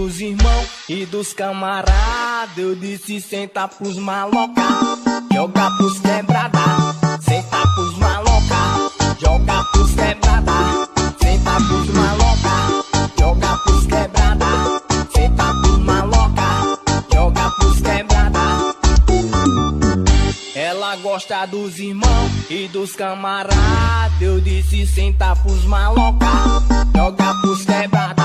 dos irmãos e dos camaradas. Eu disse senta pros maloca, joga pros quebrada. Senta pros maloca, joga pros quebrada. Senta pros maloca, joga pros quebrada. Senta pros maloca, joga pros quebrada. Ela gosta dos irmãos e dos camaradas. Eu disse senta pros maloca, joga pros quebrada.